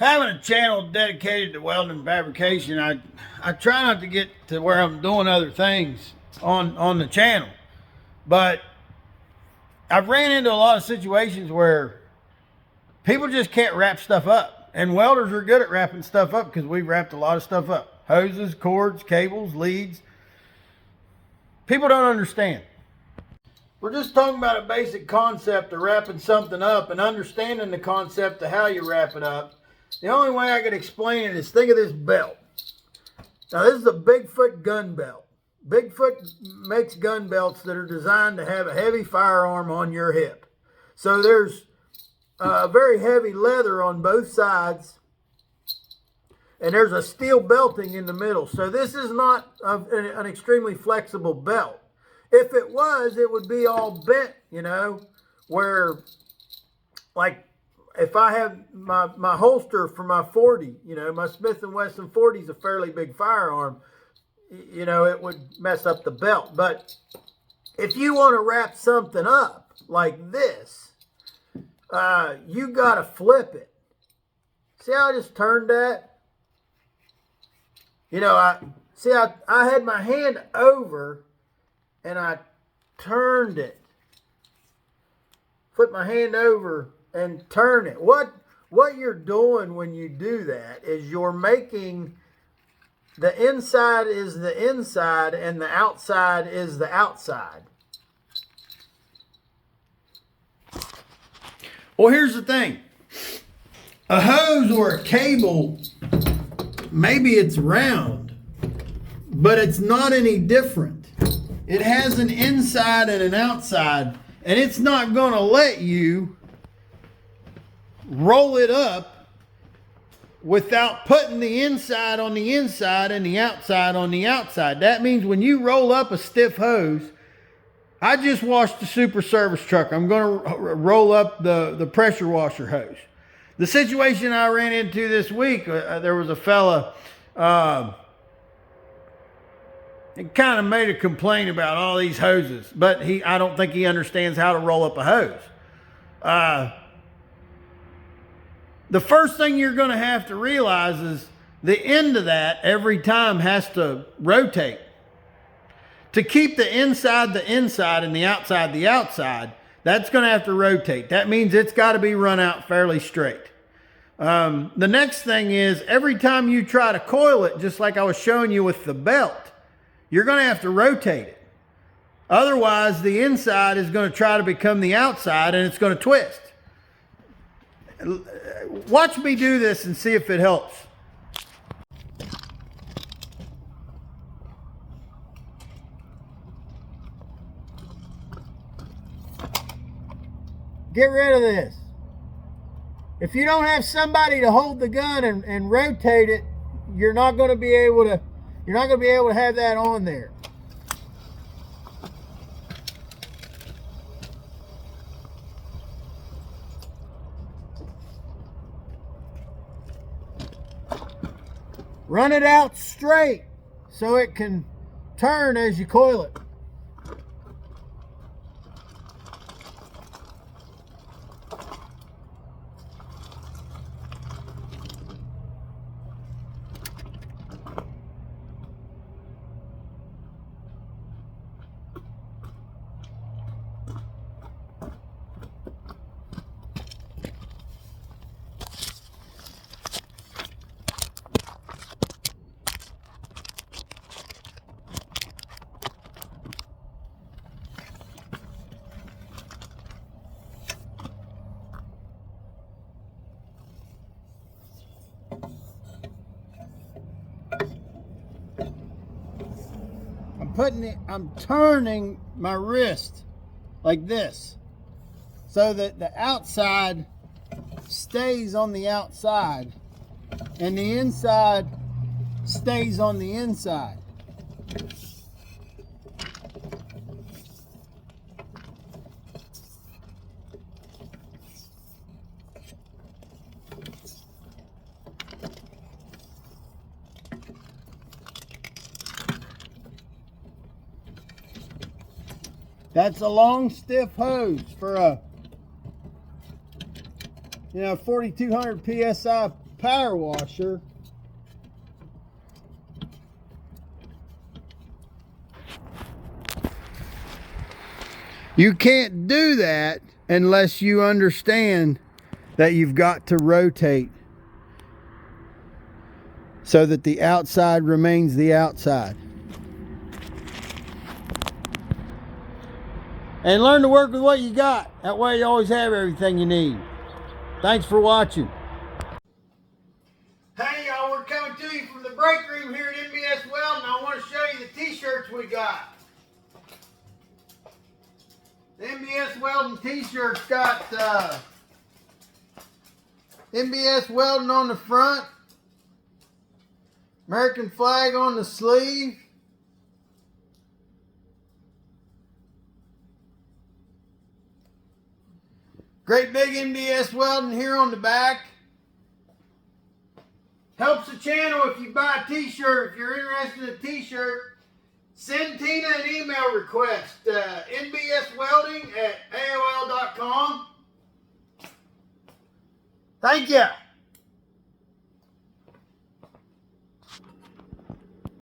having a channel dedicated to welding and fabrication, I try not to get to where I'm doing other things on the channel. But I've ran into a lot of situations where people just can't wrap stuff up. And welders are good at wrapping stuff up because we've wrapped a lot of stuff up. Hoses, cords, cables, leads. People don't understand. We're just talking about a basic concept of wrapping something up and understanding the concept of how you wrap it up. The only way I can explain it is think of this belt. Now this is a Bigfoot gun belt. Bigfoot makes gun belts that are designed to have a heavy firearm on your hip. So there's very heavy leather on both sides, and there's a steel belting in the middle. So this is not an extremely flexible belt. If it was, it would be all bent, you know, where, like, if I have my holster for my 40, you know, my Smith & Wesson 40 is a fairly big firearm, you know, it would mess up the belt. But if you want to wrap something up like this, you got to flip it. See how I just turned that? You know, I had my hand over and I turned it. Flip my hand over and turn it. What you're doing when you do that is you're making the inside is the inside and the outside is the outside. Well, here's the thing. A hose or a cable, maybe it's round, but it's not any different. It has an inside and an outside, and it's not going to let you roll it up without putting the inside on the inside and the outside on the outside. That means when you roll up a stiff hose, I just washed the super service truck. I'm going to roll up the pressure washer hose. The situation I ran into this week, there was a fella, he kind of made a complaint about all these hoses, but I don't think he understands how to roll up a hose. The first thing you're going to have to realize is the end of that every time has to rotate. To keep the inside and the outside, that's going to have to rotate. That means it's got to be run out fairly straight. The next thing is every time you try to coil it, just like I was showing you with the belt, you're going to have to rotate it. Otherwise, the inside is going to try to become the outside and it's going to twist. Watch me do this and see if it helps. Get rid of this. If you don't have somebody to hold the gun and rotate it, you're not going to be able to have that on there. Run it out straight so it can turn as you coil it. I'm turning my wrist like this so that the outside stays on the outside and the inside stays on the inside. That's a long stiff hose for a 4200 psi power washer. You can't do that unless you understand that you've got to rotate so that the outside remains the outside. And learn to work with what you got. That way you always have everything you need. Thanks for watching. Hey y'all, we're coming to you from the break room here at MBS Welding. I want to show you the t-shirts we got. The MBS Welding t-shirts got MBS Welding on the front, American flag on the sleeve, great big MBS Welding here on the back. Helps the channel if you buy a t-shirt. If you're interested in a t-shirt, send Tina an email request, nbswelding@aol.com. Thank you.